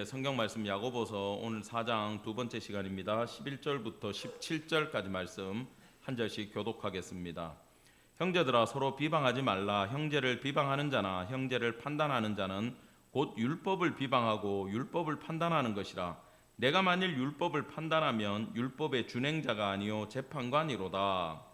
성경 말씀 야고보서 오늘 4장 두 번째 시간입니다. 11절부터 17절까지 말씀 한 절씩 교독하겠습니다. 형제들아 서로 비방하지 말라. 형제를 비방하는 자나 형제를 판단하는 자는 곧 율법을 비방하고 율법을 판단하는 것이라. 내가 만일 율법을 판단하면 율법의 준행자가 아니요 재판관이로다.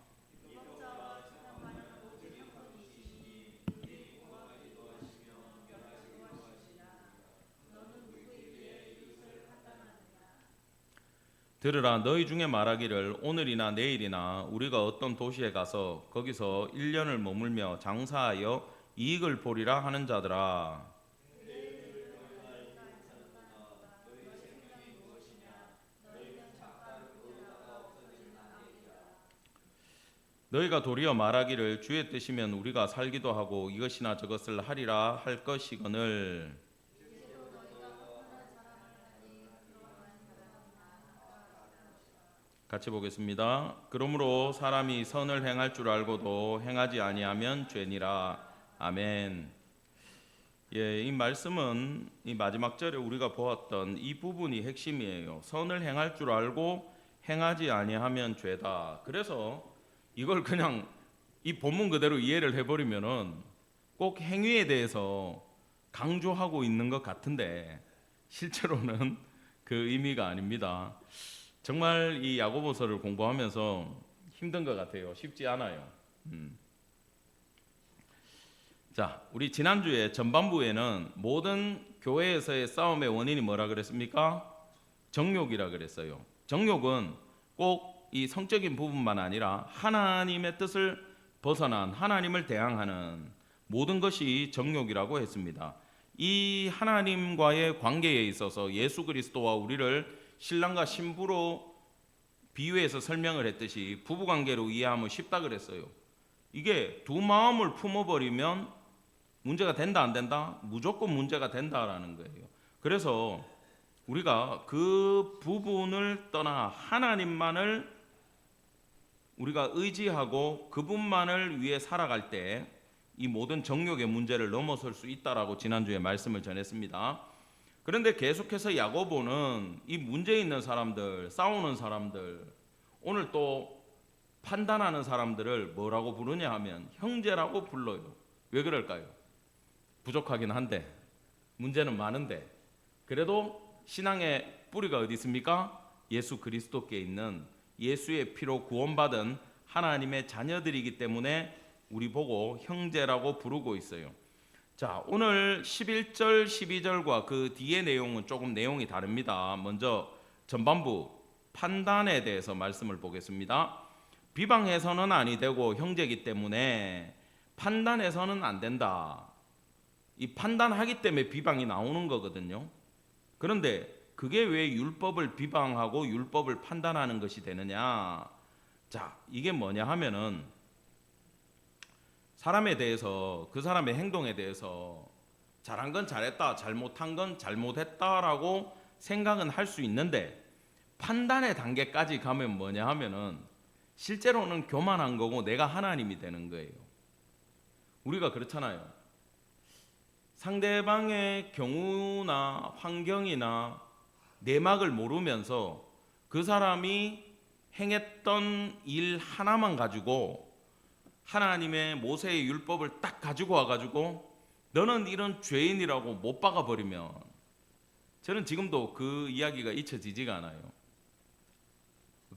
들으라. 너희 중에 말하기를 오늘이나 내일이나 우리가 어떤 도시에 가서 거기서 1년을 머물며 장사하여 이익을 보리라 하는 자들아. 너희가 도리어 말하기를 주의 뜻이면 우리가 살기도 하고 이것이나 저것을 하리라 할 것이거늘. 같이 보겠습니다. 그러므로 사람이 선을 행할 줄 알고도 행하지 아니하면 죄니라. 아멘. 이 말씀은 이 마지막 절에 우리가 보았던 이 부분이 핵심이에요. 선을 행할 줄 알고 행하지 아니하면 죄다. 그래서 이걸 그냥 이 본문 그대로 이해를 해버리면은 꼭 행위에 대해서 강조하고 있는 것 같은데 실제로는 그 의미가 아닙니다. 정말 이 야고보서를 공부하면서 힘든 것 같아요. 쉽지 않아요. 자, 우리 지난주에 전반부에는 모든 교회에서의 싸움의 원인이 뭐라 그랬습니까? 정욕이라 그랬어요. 정욕은 꼭 이 성적인 부분만 아니라 하나님의 뜻을 벗어난 하나님을 대항하는 모든 것이 정욕이라고 했습니다. 이 하나님과의 관계에 있어서 예수 그리스도와 우리를 신랑과 신부로 비유해서 설명을 했듯이 부부관계로 이해하면 쉽다 그랬어요. 이게 두 마음을 품어버리면 문제가 된다 안 된다? 무조건 문제가 된다라는 거예요. 그래서 우리가 그 부분을 떠나 하나님만을 우리가 의지하고 그분만을 위해 살아갈 때 이 모든 정욕의 문제를 넘어설 수 있다라고 지난주에 말씀을 전했습니다. 그런데 계속해서 야고보는 이 문제 있는 사람들, 싸우는 사람들, 오늘 또 판단하는 사람들을 뭐라고 부르냐 하면 형제라고 불러요. 왜 그럴까요? 부족하긴 한데 문제는 많은데 그래도 신앙의 뿌리가 어디 있습니까? 예수 그리스도께 있는 예수의 피로 구원받은 하나님의 자녀들이기 때문에 우리 보고 형제라고 부르고 있어요. 자, 오늘 11절, 12절과 그 뒤의 내용은 조금 내용이 다릅니다. 먼저 전반부 판단에 대해서 말씀을 보겠습니다. 비방해서는 아니 되고 형제이기 때문에 판단해서는 안 된다. 이 판단하기 때문에 비방이 나오는 거거든요. 그런데 그게 왜 율법을 비방하고 율법을 판단하는 것이 되느냐? 자, 이게 뭐냐 하면은 사람에 대해서 그 사람의 행동에 대해서 잘한 건 잘했다, 잘못한 건 잘못했다라고 생각은 할 수 있는데 판단의 단계까지 가면 뭐냐 하면은 실제로는 교만한 거고 내가 하나님이 되는 거예요. 우리가 그렇잖아요. 상대방의 경우나 환경이나 내막을 모르면서 그 사람이 행했던 일 하나만 가지고 하나님의 모세의 율법을 딱 가지고 와가지고 너는 이런 죄인이라고 못 박아버리면 저는 지금도 그 이야기가 잊혀지지가 않아요.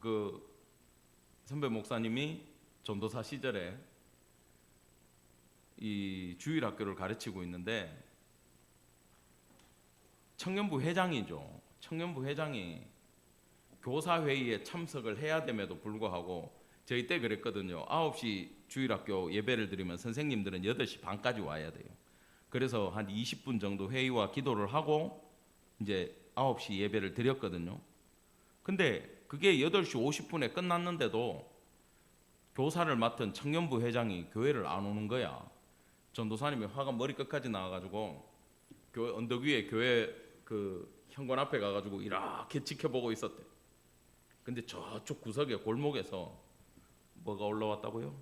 그 선배 목사님이 전도사 시절에 이 주일학교를 가르치고 있는데 청년부 회장이죠. 청년부 회장이 교사회의에 참석을 해야 됨에도 불구하고 저희 때 그랬거든요. 9시 주일학교 예배를 드리면 선생님들은 8시 반까지 와야 돼요. 그래서 한 20분 정도 회의와 기도를 하고 이제 9시 예배를 드렸거든요. 근데 그게 8시 50분에 끝났는데도 교사를 맡은 청년부 회장이 교회를 안 오는 거야. 전도사님이 화가 머리끝까지 나와가지고 교회 언덕 위에 교회 그 현관 앞에 가가지고 이렇게 지켜보고 있었대. 근데 저쪽 구석에 골목에서 뭐가 올라왔다고요?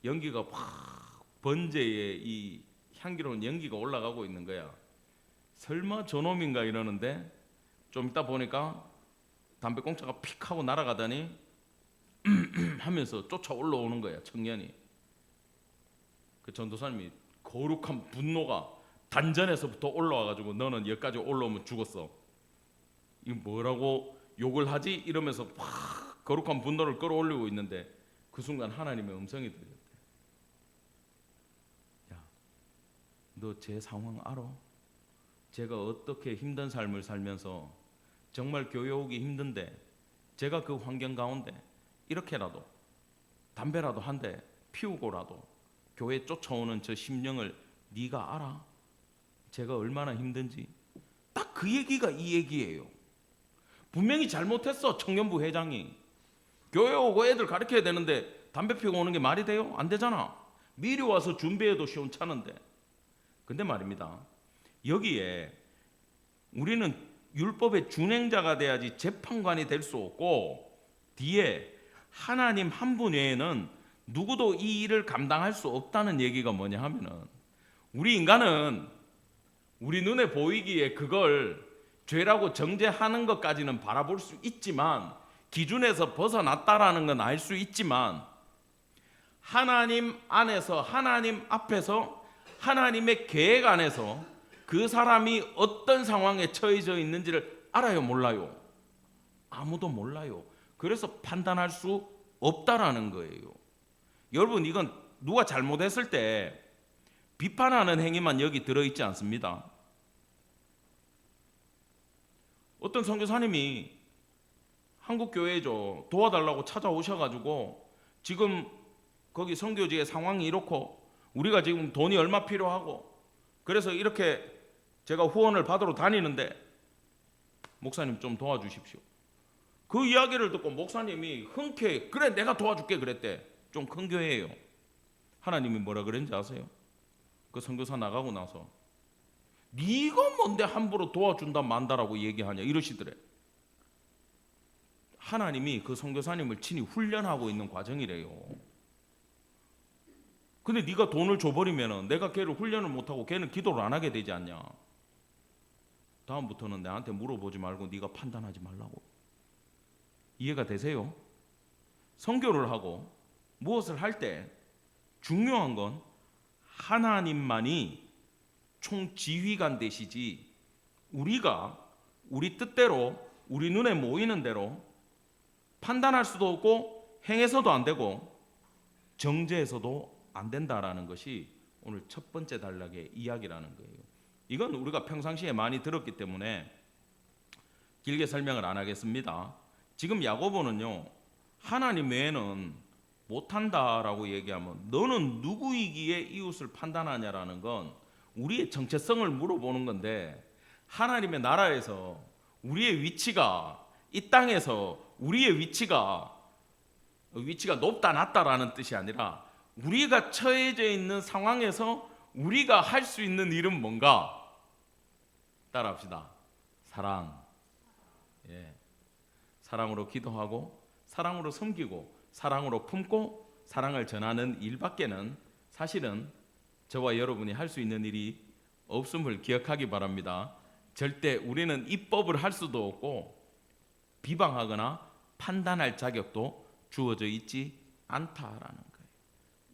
연기가 확 번제에 이 향기로운 연기가 올라가고 있는 거야. 설마 저놈인가 이러는데 좀 이따 보니까 담배꽁초가 픽 하고 날아가더니 하면서 쫓아 올라오는 거야, 청년이. 그 전도사님이 거룩한 분노가 단전에서부터 올라와가지고 너는 여기까지 올라오면 죽었어. 이거 뭐라고 욕을 하지? 이러면서 막 거룩한 분노를 끌어올리고 있는데 그 순간 하나님의 음성이 들렸대. 야, 너 제 상황 알아? 제가 어떻게 힘든 삶을 살면서 정말 교회 오기 힘든데 제가 그 환경 가운데 이렇게라도 담배라도 한 대 피우고라도 교회 쫓아오는 저 심령을 네가 알아? 제가 얼마나 힘든지. 딱 그 얘기가 이 얘기예요. 분명히 잘못했어, 청년부 회장이. 교회 오고 애들 가르쳐야 되는데 담배 피우고 오는 게 말이 돼요? 안 되잖아. 미리 와서 준비해도 시원찮은데. 근데 말입니다, 여기에 우리는 율법의 준행자가 돼야지 재판관이 될 수 없고, 뒤에 하나님 한 분 외에는 누구도 이 일을 감당할 수 없다는 얘기가 뭐냐 하면은, 우리 인간은 우리 눈에 보이기에 그걸 죄라고 정죄하는 것까지는 바라볼 수 있지만, 기준에서 벗어났다라는 건 알 수 있지만, 하나님 안에서, 하나님 앞에서, 하나님의 계획 안에서 그 사람이 어떤 상황에 처해져 있는지를 알아요, 몰라요? 아무도 몰라요. 그래서 판단할 수 없다라는 거예요. 여러분, 이건 누가 잘못했을 때 비판하는 행위만 여기 들어있지 않습니다. 어떤 선교사님이 한국교회죠, 도와달라고 찾아오셔가지고 지금 거기 선교지의 상황이 이렇고 우리가 지금 돈이 얼마 필요하고 그래서 이렇게 제가 후원을 받으러 다니는데 목사님 좀 도와주십시오. 그 이야기를 듣고 목사님이 흔쾌히 그래 내가 도와줄게 그랬대. 좀 큰 교회예요. 하나님이 뭐라 그랬는지 아세요? 그 선교사 나가고 나서 네가 뭔데 함부로 도와준다 만다라고 얘기하냐 이러시더래. 하나님이 그 선교사님을 친히 훈련하고 있는 과정이래요. 근데 네가 돈을 줘버리면 내가 걔를 훈련을 못하고 걔는 기도를 안 하게 되지 않냐. 다음부터는 나한테 물어보지 말고 네가 판단하지 말라고. 이해가 되세요? 선교를 하고 무엇을 할 때 중요한 건 하나님만이 총지휘관 되시지, 우리가 우리 뜻대로 우리 눈에 모이는 대로 판단할 수도 없고 행해서도 안 되고 정죄해서도 안 된다라는 것이 오늘 첫 번째 단락의 이야기라는 거예요. 이건 우리가 평상시에 많이 들었기 때문에 길게 설명을 안 하겠습니다. 지금 야고보는요, 하나님 외에는 못한다라고 얘기하면 너는 누구이기에 이웃을 판단하냐라는 건 우리의 정체성을 물어보는 건데, 하나님의 나라에서 우리의 위치가, 이 땅에서 우리의 위치가 높다 낮다라는 뜻이 아니라 우리가 처해져 있는 상황에서 우리가 할 수 있는 일은 뭔가? 따라합시다. 사랑. 예. 사랑으로 기도하고 사랑으로 섬기고 사랑으로 품고 사랑을 전하는 일밖에는 사실은 저와 여러분이 할 수 있는 일이 없음을 기억하기 바랍니다. 절대 우리는 입법을 할 수도 없고 비방하거나 판단할 자격도 주어져 있지 않다라는 거예요.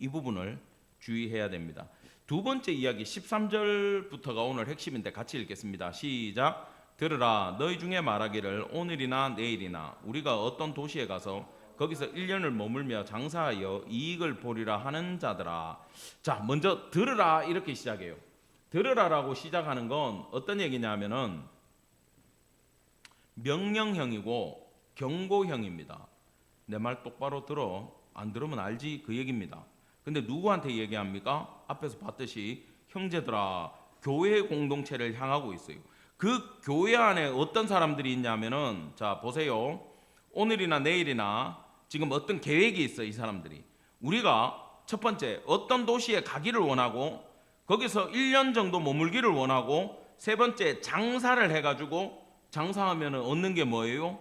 이 부분을 주의해야 됩니다. 두 번째 이야기 13절부터가 오늘 핵심인데 같이 읽겠습니다. 시작. 들으라, 너희 중에 말하기를 오늘이나 내일이나 우리가 어떤 도시에 가서 거기서 1년을 머물며 장사하여 이익을 보리라 하는 자들아. 자, 먼저 들으라 이렇게 시작해요. 들으라라고 시작하는 건 어떤 얘기냐면은 명령형이고 경고형입니다. 내 말 똑바로 들어, 안 들으면 알지 그 얘기입니다. 근데 누구한테 얘기합니까? 앞에서 봤듯이 형제들아, 교회 공동체를 향하고 있어요. 그 교회 안에 어떤 사람들이 있냐면은, 자 보세요. 오늘이나 내일이나 지금 어떤 계획이 있어. 이 사람들이 우리가 첫 번째 어떤 도시에 가기를 원하고 거기서 1년 정도 머물기를 원하고, 세 번째 장사를 해가지고 장사하면 얻는 게 뭐예요?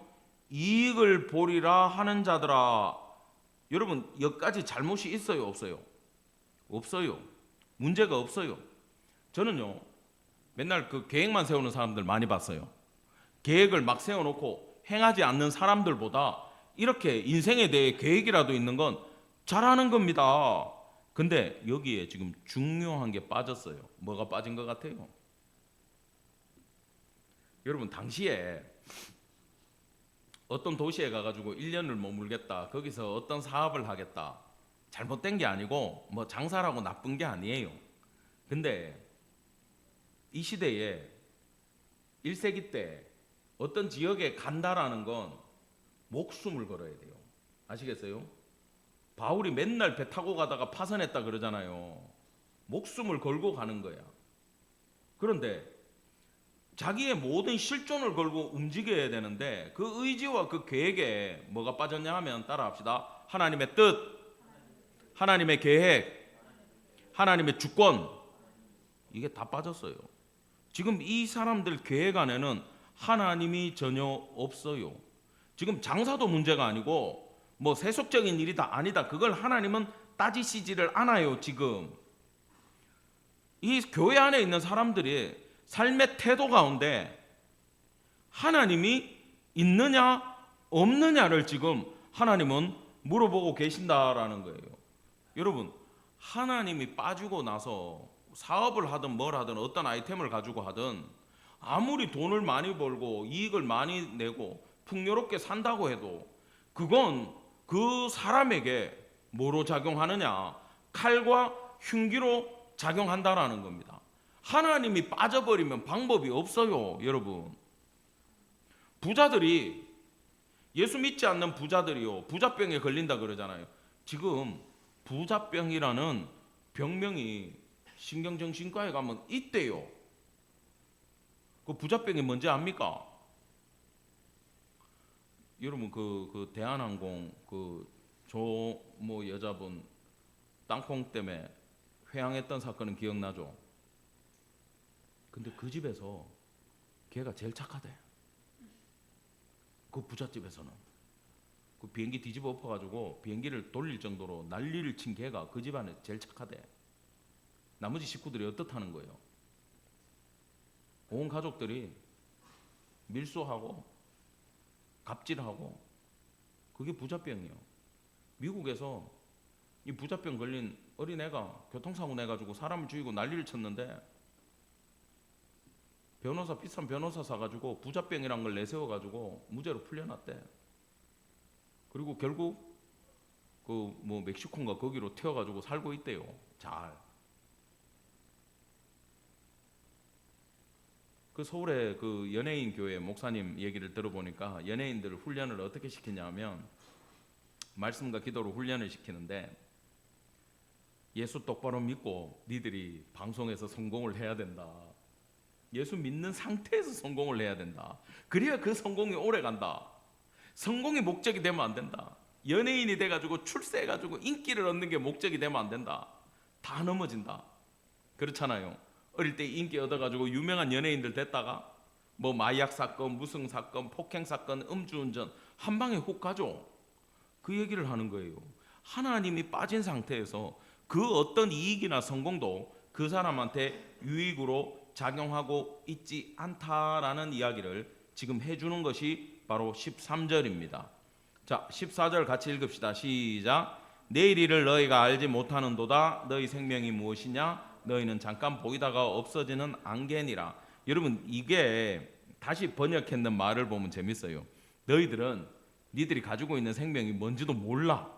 이익을 보리라 하는 자들아. 여러분, 여기까지 잘못이 있어요 없어요? 없어요. 문제가 없어요. 저는요, 맨날 그 계획만 세우는 사람들 많이 봤어요. 계획을 막 세워놓고 행하지 않는 사람들보다 이렇게 인생에 대해 계획이라도 있는 건 잘하는 겁니다. 근데 여기에 지금 중요한 게 빠졌어요. 뭐가 빠진 것 같아요? 여러분, 당시에 어떤 도시에 가가지고 1년을 머물겠다, 거기서 어떤 사업을 하겠다, 잘못된 게 아니고 뭐 장사라고 나쁜 게 아니에요. 근데 이 시대에 1세기 때 어떤 지역에 간다라는 건 목숨을 걸어야 돼요. 아시겠어요? 바울이 맨날 배 타고 가다가 파선했다 그러잖아요. 목숨을 걸고 가는 거야. 그런데 자기의 모든 실존을 걸고 움직여야 되는데 그 의지와 그 계획에 뭐가 빠졌냐 하면 따라합시다. 하나님의 뜻, 하나님의 계획, 하나님의 주권, 이게 다 빠졌어요. 지금 이 사람들 계획 안에는 하나님이 전혀 없어요. 지금 장사도 문제가 아니고 뭐 세속적인 일이다 아니다, 그걸 하나님은 따지시지를 않아요. 지금 이 교회 안에 있는 사람들이 삶의 태도 가운데 하나님이 있느냐 없느냐를 지금 하나님은 물어보고 계신다라는 거예요. 여러분, 하나님이 빠지고 나서 사업을 하든 뭘 하든 어떤 아이템을 가지고 하든 아무리 돈을 많이 벌고 이익을 많이 내고 풍요롭게 산다고 해도 그건 그 사람에게 뭐로 작용하느냐, 칼과 흉기로 작용한다라는 겁니다. 하나님이 빠져버리면 방법이 없어요. 여러분, 부자들이, 예수 믿지 않는 부자들이요, 부자병에 걸린다 그러잖아요. 지금 부자병이라는 병명이 신경정신과에 가면 있대요. 그 부자병이 뭔지 압니까? 여러분, 그 대한항공 뭐 여자분 땅콩 때문에 회항했던 사건은 기억나죠? 근데 그 집에서 걔가 제일 착하대. 그 부잣집에서는 그 비행기 뒤집어 엎어가지고 비행기를 돌릴 정도로 난리를 친 걔가 그 집안에 제일 착하대. 나머지 식구들이 어떻다는 거예요? 온 가족들이 밀수하고 갑질하고, 그게 부자병이에요. 미국에서 이 부자병 걸린 어린애가 교통사고 내가지고 사람을 죽이고 난리를 쳤는데 변호사, 비싼 변호사 사가지고 부자병이란 걸 내세워가지고 무죄로 풀려났대. 그리고 결국 그 뭐 멕시코인가 거기로 튀어가지고 살고 있대요. 잘. 그 서울의 그 연예인 교회 목사님 얘기를 들어보니까 연예인들을 훈련을 어떻게 시키냐면 말씀과 기도로 훈련을 시키는데, 예수 똑바로 믿고 니들이 방송에서 성공을 해야 된다. 예수 믿는 상태에서 성공을 해야 된다. 그래야 그 성공이 오래 간다. 성공이 목적이 되면 안 된다. 연예인이 돼가지고 출세해가지고 인기를 얻는 게 목적이 되면 안 된다. 다 넘어진다. 그렇잖아요. 어릴 때 인기 얻어가지고 유명한 연예인들 됐다가 뭐 마약 사건, 무승 사건, 폭행 사건, 음주운전 한 방에 훅 가죠. 그 얘기를 하는 거예요. 하나님이 빠진 상태에서 그 어떤 이익이나 성공도 그 사람한테 유익으로 작용하고 있지 않다라는 이야기를 지금 해주는 것이 바로 13절입니다. 자, 14절 같이 읽읍시다. 시작. 내일 일을 너희가 알지 못하는도다. 너희 생명이 무엇이냐? 너희는 잠깐 보이다가 없어지는 안개니라. 여러분, 이게 다시 번역했는 말을 보면 재밌어요. 너희들은 니들이 가지고 있는 생명이 뭔지도 몰라.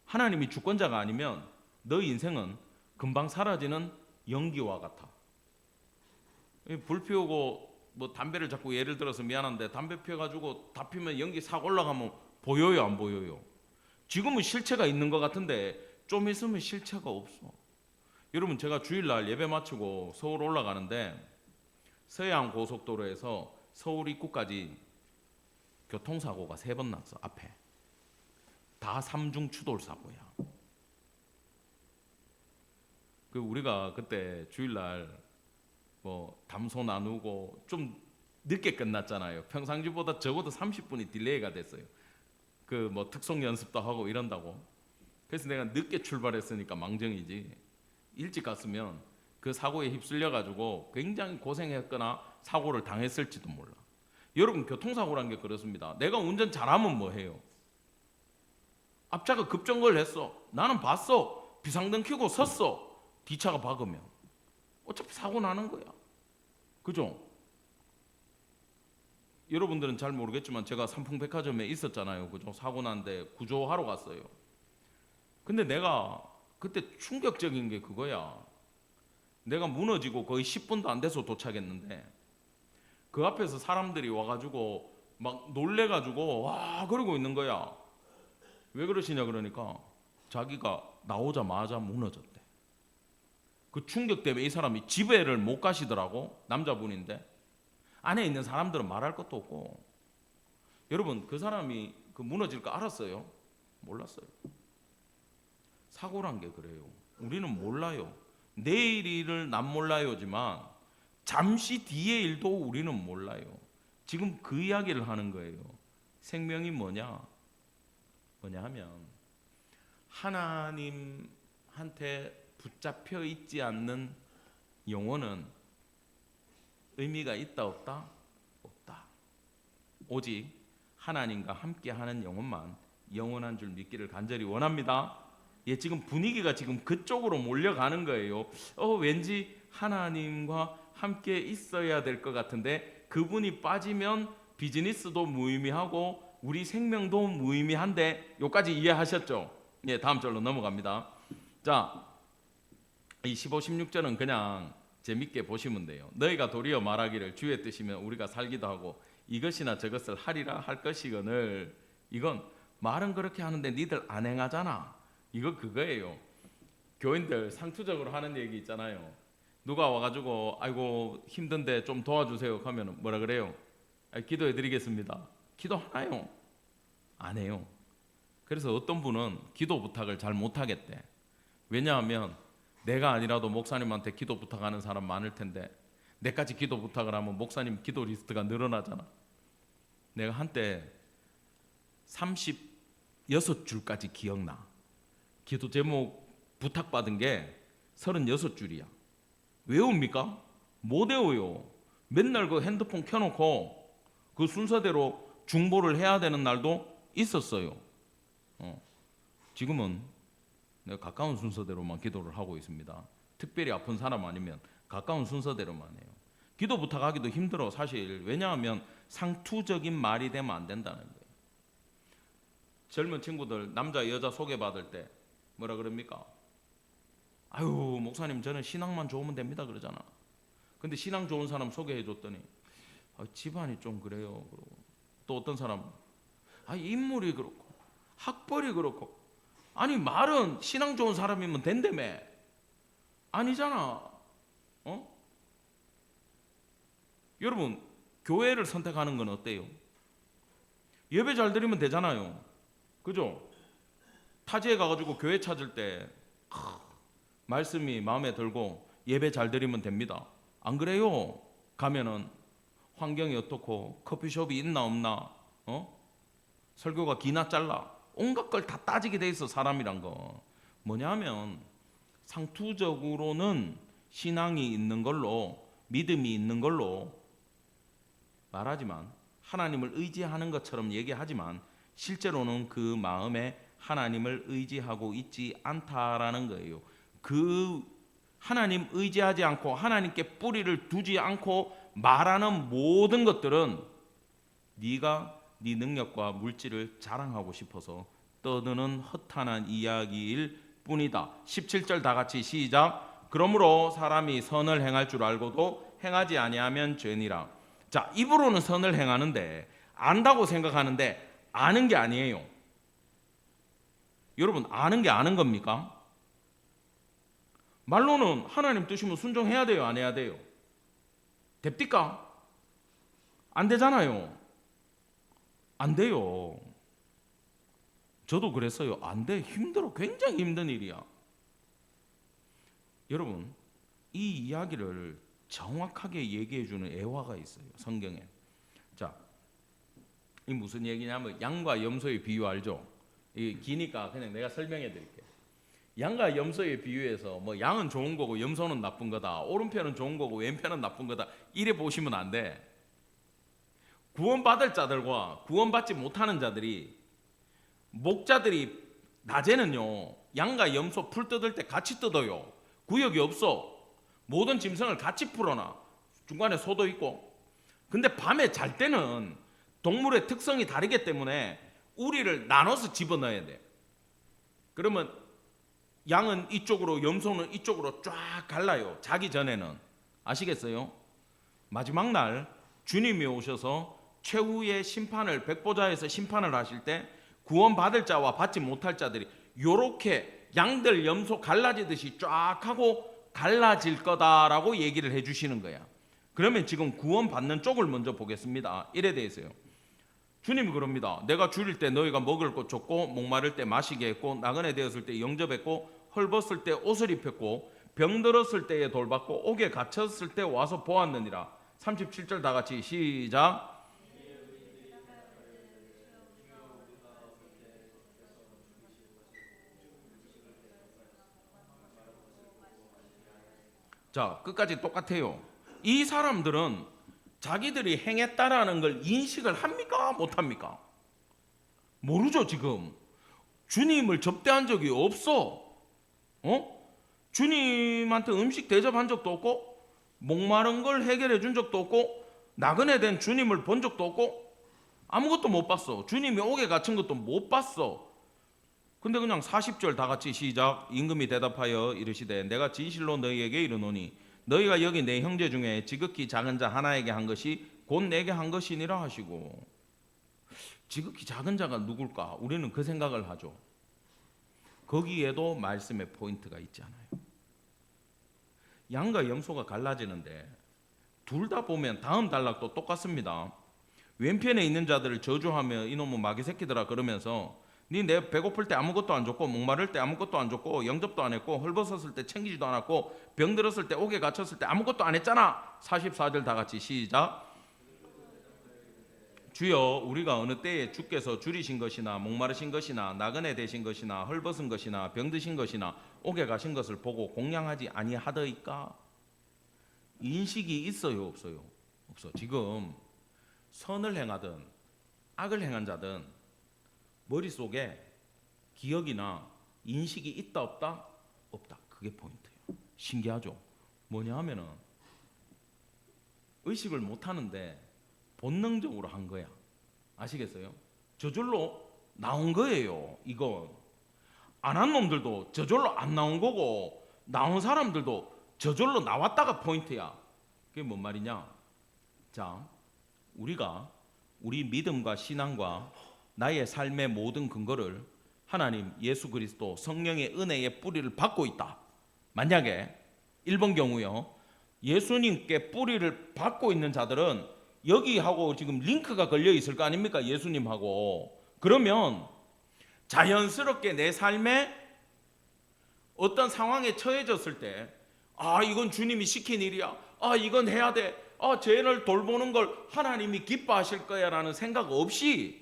하나님이 주권자가 아니면 너희 인생은 금방 사라지는 연기와 같아. 불 피우고 뭐 담배를 자꾸, 예를 들어서 미안한데 담배 피워가지고 다 피우면 연기 싹 올라가면 보여요, 안 보여요? 지금은 실체가 있는 것 같은데 좀 있으면 실체가 없어. 여러분, 제가 주일날 예배 마치고 서울 올라가는데 서해안 고속도로에서 서울 입구까지 교통사고가 3번 났어. 앞에 다 3중 추돌 사고야. 그 우리가 그때 주일날 뭐 담소 나누고 좀 늦게 끝났잖아요. 평상시보다 적어도 30분이 딜레이가 됐어요. 그 뭐 특송 연습도 하고 이런다고. 그래서 내가 늦게 출발했으니까 망정이지. 일찍 갔으면 그 사고에 휩쓸려 가지고 굉장히 고생했거나 사고를 당했을지도 몰라. 여러분, 교통사고란 게 그렇습니다. 내가 운전 잘하면 뭐 해요? 앞차가 급정거를 했어. 나는 봤어. 비상등 켜고 섰어. 뒤차가 박으면 어차피 사고 나는 거야. 그죠? 여러분들은 잘 모르겠지만 제가 삼풍백화점에 있었잖아요. 그죠? 사고 난데 구조하러 갔어요. 근데 내가 그때 충격적인 게 그거야. 내가 무너지고 거의 10분도 안 돼서 도착했는데 그 앞에서 사람들이 와가지고 막 놀래가지고 와 그러고 있는 거야. 왜 그러시냐 그러니까 자기가 나오자마자 무너졌대. 그 충격 때문에 이 사람이 집에를 못 가시더라고. 남자분인데 안에 있는 사람들은 말할 것도 없고. 여러분, 그 사람이 그 무너질 거 알았어요? 몰랐어요. 사고란 게 그래요. 우리는 몰라요. 내일 일을 난 몰라요지만 잠시 뒤의 일도 우리는 몰라요. 지금 그 이야기를 하는 거예요. 생명이 뭐냐 하면 하나님한테 붙잡혀 있지 않는 영혼은 의미가 있다 없다? 없다. 오직 하나님과 함께하는 영혼만 영원한 줄 믿기를 간절히 원합니다. 예, 지금 분위기가 지금 그쪽으로 몰려가는 거예요. 왠지 하나님과 함께 있어야 될 것 같은데 그분이 빠지면 비즈니스도 무의미하고 우리 생명도 무의미한데 여기까지 이해하셨죠? 예, 다음 절로 넘어갑니다. 자, 이 15, 16절은 그냥 재밌게 보시면 돼요. 너희가 도리어 말하기를 주의 뜻이면 우리가 살기도 하고 이것이나 저것을 하리라 할 것이거늘. 이건 말은 그렇게 하는데 니들 안 행하잖아. 이거 그거예요. 교인들 상투적으로 하는 얘기 있잖아요. 누가 와가지고 아이고 힘든데 좀 도와주세요 하면 뭐라 그래요? 기도해 드리겠습니다. 기도하나요? 안 해요. 그래서 어떤 분은 기도 부탁을 잘 못하겠대. 왜냐하면 내가 아니라도 목사님한테 기도 부탁하는 사람 많을 텐데 내까지 기도 부탁을 하면 목사님 기도 리스트가 늘어나잖아. 내가 한때 36줄까지 기억나. 기도 제목 부탁받은 게 36줄이야. 외웁니까? 못 외워요. 맨날 그 핸드폰 켜놓고 그 순서대로 중보를 해야 되는 날도 있었어요. 지금은 내가 가까운 순서대로만 기도를 하고 있습니다. 특별히 아픈 사람 아니면 가까운 순서대로만 해요. 기도 부탁하기도 힘들어 사실. 왜냐하면 상투적인 말이 되면 안 된다는 거예요. 젊은 친구들 남자 여자 소개받을 때 뭐라 그럽니까? 아유 목사님 저는 신앙만 좋으면 됩니다 그러잖아. 근데 신앙 좋은 사람 소개해 줬더니 집안이 좀 그래요. 그러고 또 어떤 사람 인물이 그렇고 학벌이 그렇고. 아니 말은 신앙 좋은 사람이면 된다며. 아니잖아. 여러분 교회를 선택하는 건 어때요? 예배 잘 드리면 되잖아요. 그죠? 타지에 가가지고 교회 찾을 때 말씀이 마음에 들고 예배 잘 드리면 됩니다. 안 그래요? 가면은 환경이 어떻고 커피숍이 있나 없나 설교가 기나 짧나 온갖 걸 다 따지게 돼 있어. 사람이란 거 뭐냐면 상투적으로는 신앙이 있는 걸로 믿음이 있는 걸로 말하지만 하나님을 의지하는 것처럼 얘기하지만 실제로는 그 마음에 하나님을 의지하고 있지 않다라는 거예요. 그 하나님 의지하지 않고 하나님께 뿌리를 두지 않고 말하는 모든 것들은 네가 네 능력과 물질을 자랑하고 싶어서 떠드는 허탄한 이야기일 뿐이다. 17절 다 같이 시작. 그러므로 사람이 선을 행할 줄 알고도 행하지 아니하면 죄니라. 자, 입으로는 선을 행하는데 안다고 생각하는데 아는 게 아니에요. 여러분 아는 게 아는 겁니까? 말로는 하나님 뜻이면 순종해야 돼요 안 해야 돼요? 됩니까? 안 되잖아요. 안 돼요. 저도 그랬어요. 안 돼. 힘들어. 굉장히 힘든 일이야. 여러분 이 이야기를 정확하게 얘기해 주는 애화가 있어요 성경에. 자, 이 무슨 얘기냐면 양과 염소의 비유 알죠? 이 기니까 그냥 내가 설명해 드릴게요. 양과 염소에 비유해서 뭐 양은 좋은 거고 염소는 나쁜 거다, 오른편은 좋은 거고 왼편은 나쁜 거다, 이래 보시면 안 돼. 구원받을 자들과 구원받지 못하는 자들이, 목자들이 낮에는요 양과 염소 풀 뜯을 때 같이 뜯어요. 구역이 없어. 모든 짐승을 같이 풀어놔. 중간에 소도 있고. 근데 밤에 잘 때는 동물의 특성이 다르기 때문에 우리를 나눠서 집어넣어야 돼. 그러면 양은 이쪽으로, 염소는 이쪽으로 쫙 갈라요. 자기 전에는. 아시겠어요? 마지막 날 주님이 오셔서 최후의 심판을, 백보자에서 심판을 하실 때 구원받을 자와 받지 못할 자들이 요렇게 양들 염소 갈라지듯이 쫙 하고 갈라질 거다라고 얘기를 해주시는 거야. 그러면 지금 구원받는 쪽을 먼저 보겠습니다. 이래 대해서요. 주님이 그럽니다. 내가 줄일 때 너희가 먹을 것 줬고, 목마를 때 마시게 했고, 나그네 되었을 때 영접했고, 헐벗을 때 옷을 입혔고, 병들었을 때에 돌봤고, 옥에 갇혔을 때 와서 보았느니라. 37절 다 같이 시작. 자, 끝까지 똑같아요. 이 사람들은 자기들이 행했다라는 걸 인식을 합니까? 못합니까? 모르죠. 지금 주님을 접대한 적이 없어. 주님한테 음식 대접한 적도 없고, 목마른 걸 해결해 준 적도 없고, 나그네 된 주님을 본 적도 없고, 아무것도 못 봤어. 주님이 옥에 갇힌 것도 못 봤어. 근데 그냥 40절 다 같이 시작. 임금이 대답하여 이르시되 내가 진실로 너희에게 이르노니 너희가 여기 내 형제 중에 지극히 작은 자 하나에게 한 것이 곧 내게 한 것이니라 하시고. 지극히 작은 자가 누굴까? 우리는 그 생각을 하죠. 거기에도 말씀의 포인트가 있지 않아요. 양과 염소가 갈라지는데 둘 다 보면 다음 단락도 똑같습니다. 왼편에 있는 자들을 저주하며 이놈은 마귀 새끼들아 그러면서 네 내 배고플 때 아무것도 안 줬고, 목마를 때 아무것도 안 줬고, 영접도 안 했고, 헐벗었을 때 챙기지도 않았고, 병들었을 때 옥에 갇혔을 때 아무것도 안 했잖아. 44절 다 같이 시작. 주여 우리가 어느 때에 주께서 줄이신 것이나 목마르신 것이나 나그네 되신 것이나 헐벗은 것이나 병드신 것이나 옥에 가신 것을 보고 공양하지 아니하더이까? 인식이 있어요, 없어요? 없어. 지금 선을 행하든 악을 행한 자든 머릿속에 기억이나 인식이 있다 없다? 없다. 그게 포인트예요. 신기하죠? 뭐냐 하면은 의식을 못 하는데 본능적으로 한 거야. 아시겠어요? 저절로 나온 거예요. 이건 안 한 놈들도 저절로 안 나온 거고, 나온 사람들도 저절로 나왔다가 포인트야. 그게 뭔 말이냐? 자, 우리가 우리 믿음과 신앙과 나의 삶의 모든 근거를 하나님, 예수 그리스도, 성령의 은혜의 뿌리를 받고 있다. 만약에 1번 경우요, 예수님께 뿌리를 받고 있는 자들은 여기하고 지금 링크가 걸려 있을 거 아닙니까? 예수님하고. 그러면 자연스럽게 내 삶에 어떤 상황에 처해졌을 때, 아 이건 주님이 시킨 일이야, 아 이건 해야 돼, 아 죄인을 돌보는 걸 하나님이 기뻐하실 거야 라는 생각 없이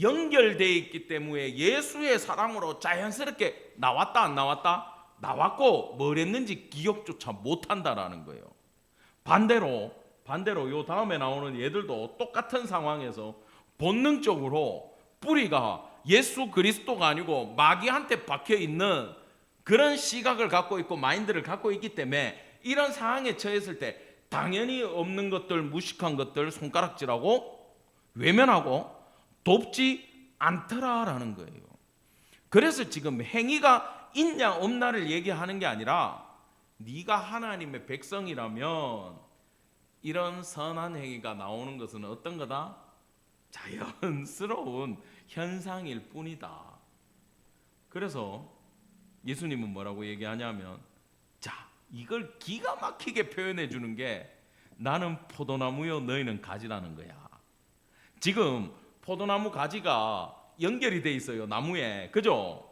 연결되어 있기 때문에 예수의 사랑으로 자연스럽게 나왔다 안 나왔다? 나왔고 뭘 했는지 기억조차 못한다라는 거예요. 반대로 요 다음에 나오는 얘들도 똑같은 상황에서 본능적으로 뿌리가 예수 그리스도가 아니고 마귀한테 박혀있는 그런 시각을 갖고 있고 마인드를 갖고 있기 때문에 이런 상황에 처했을 때 당연히 없는 것들, 무식한 것들 손가락질하고 외면하고 돕지 않더라라는 거예요. 그래서 지금 행위가 있냐 없냐를 얘기하는 게 아니라 네가 하나님의 백성이라면 이런 선한 행위가 나오는 것은 어떤 거다? 자연스러운 현상일 뿐이다. 그래서 예수님은 뭐라고 얘기하냐면, 자, 이걸 기가 막히게 표현해 주는 게 나는 포도나무요 너희는 가지라는 거야. 지금 포도나무 가지가 연결이 돼 있어요, 나무에. 그죠?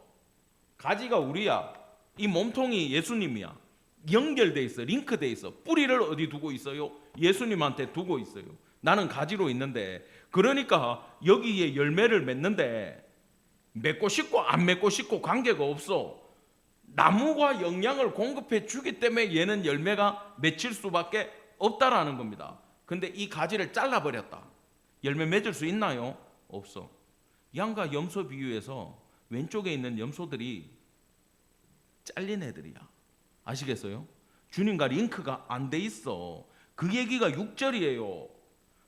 가지가 우리야. 이 몸통이 예수님이야. 연결돼 있어, 링크돼 있어. 뿌리를 어디 두고 있어요? 예수님한테 두고 있어요. 나는 가지로 있는데, 그러니까 여기에 열매를 맺는데 맺고 싶고 안 맺고 싶고 관계가 없어. 나무가 영양을 공급해 주기 때문에 얘는 열매가 맺힐 수밖에 없다라는 겁니다. 근데 이 가지를 잘라버렸다. 열매 맺을 수 있나요? 없어. 양과 염소 비유에서 왼쪽에 있는 염소들이 잘린 애들이야. 아시겠어요? 주님과 링크가 안 돼 있어. 그 얘기가 6절이에요.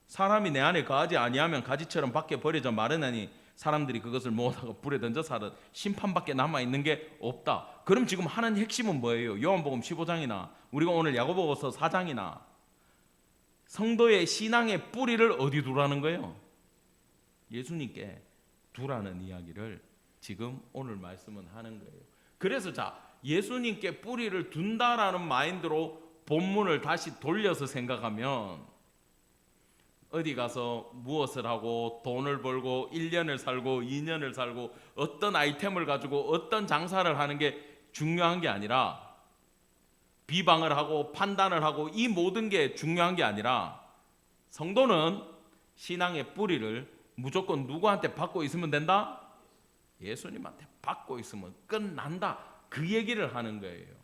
사람이 내 안에 거하지 아니하면 가지처럼 밖에 버려져 마르나니 사람들이 그것을 모아다가 불에 던져 살은 심판밖에 남아있는 게 없다. 그럼 지금 하는 핵심은 뭐예요? 요한복음 15장이나 우리가 오늘 야고보서 4장이나 성도의 신앙의 뿌리를 어디 두라는 거예요? 예수님께 두라는 이야기를 지금 오늘 말씀은 하는 거예요. 그래서 예수님께 뿌리를 둔다라는 마인드로 본문을 다시 돌려서 생각하면 어디 가서 무엇을 하고 돈을 벌고 1년을 살고 2년을 살고 어떤 아이템을 가지고 어떤 장사를 하는 게 중요한 게 아니라, 비방을 하고 판단을 하고 이 모든 게 중요한 게 아니라, 성도는 신앙의 뿌리를 무조건 누구한테 받고 있으면 된다? 예수님한테 받고 있으면 끝난다. 그 얘기를 하는 거예요.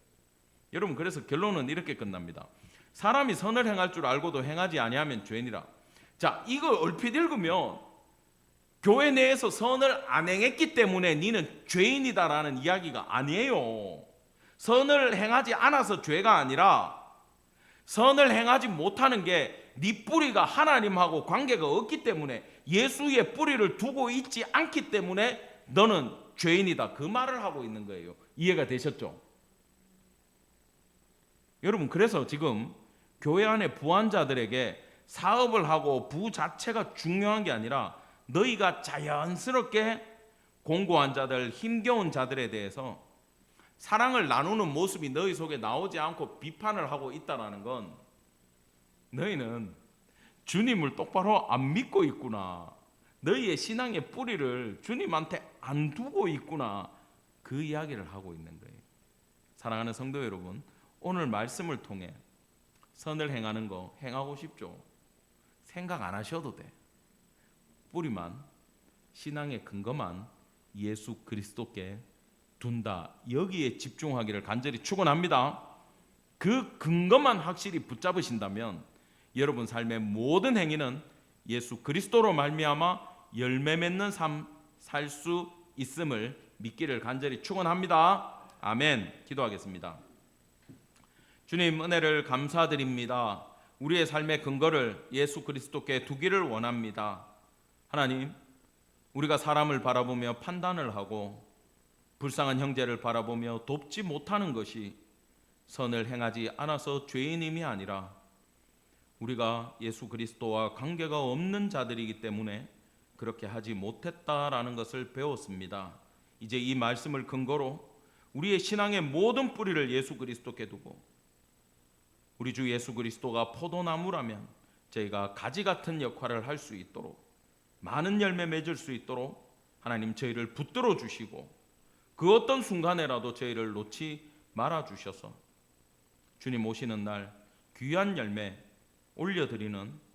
여러분, 그래서 결론은 이렇게 끝납니다. 사람이 선을 행할 줄 알고도 행하지 아니하면 죄인이라. 이걸 얼핏 읽으면 교회 내에서 선을 안 행했기 때문에 니는 죄인이다라는 이야기가 아니에요. 선을 행하지 않아서 죄가 아니라, 선을 행하지 못하는 게 네 뿌리가 하나님하고 관계가 없기 때문에, 예수의 뿌리를 두고 있지 않기 때문에 너는 죄인이다. 그 말을 하고 있는 거예요. 이해가 되셨죠? 여러분, 그래서 지금 교회 안에 부한자들에게 사업을 하고 부 자체가 중요한 게 아니라, 너희가 자연스럽게 공고한 자들, 힘겨운 자들에 대해서 사랑을 나누는 모습이 너희 속에 나오지 않고 비판을 하고 있다는 건, 너희는 주님을 똑바로 안 믿고 있구나, 너희의 신앙의 뿌리를 주님한테 안 두고 있구나, 그 이야기를 하고 있는 거예요. 사랑하는 성도 여러분, 오늘 말씀을 통해 선을 행하는 거 행하고 싶죠? 생각 안 하셔도 돼. 뿌리만, 신앙의 근거만 예수 그리스도께 둔다, 여기에 집중하기를 간절히 축원합니다. 그 근거만 확실히 붙잡으신다면 여러분 삶의 모든 행위는 예수 그리스도로 말미암아 열매 맺는 삶 살 수 있음을 믿기를 간절히 축원합니다. 아멘. 기도하겠습니다. 주님, 은혜를 감사드립니다. 우리의 삶의 근거를 예수 그리스도께 두기를 원합니다. 하나님, 우리가 사람을 바라보며 판단을 하고 불쌍한 형제를 바라보며 돕지 못하는 것이 선을 행하지 않아서 죄인임이 아니라, 우리가 예수 그리스도와 관계가 없는 자들이기 때문에 그렇게 하지 못했다라는 것을 배웠습니다. 이제 이 말씀을 근거로 우리의 신앙의 모든 뿌리를 예수 그리스도께 두고, 우리 주 예수 그리스도가 포도나무라면 저희가 가지 같은 역할을 할 수 있도록, 많은 열매 맺을 수 있도록 하나님 저희를 붙들어 주시고, 그 어떤 순간에라도 저희를 놓지 말아 주셔서 주님 오시는 날 귀한 열매 올려드리는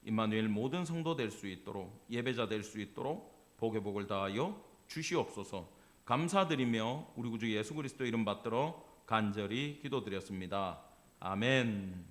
임마누엘 모든 성도 될 수 있도록, 예배자 될 수 있도록 복의 복을 다하여 주시옵소서. 감사드리며 우리 구주 예수 그리스도 이름 받들어 간절히 기도드렸습니다. 아멘.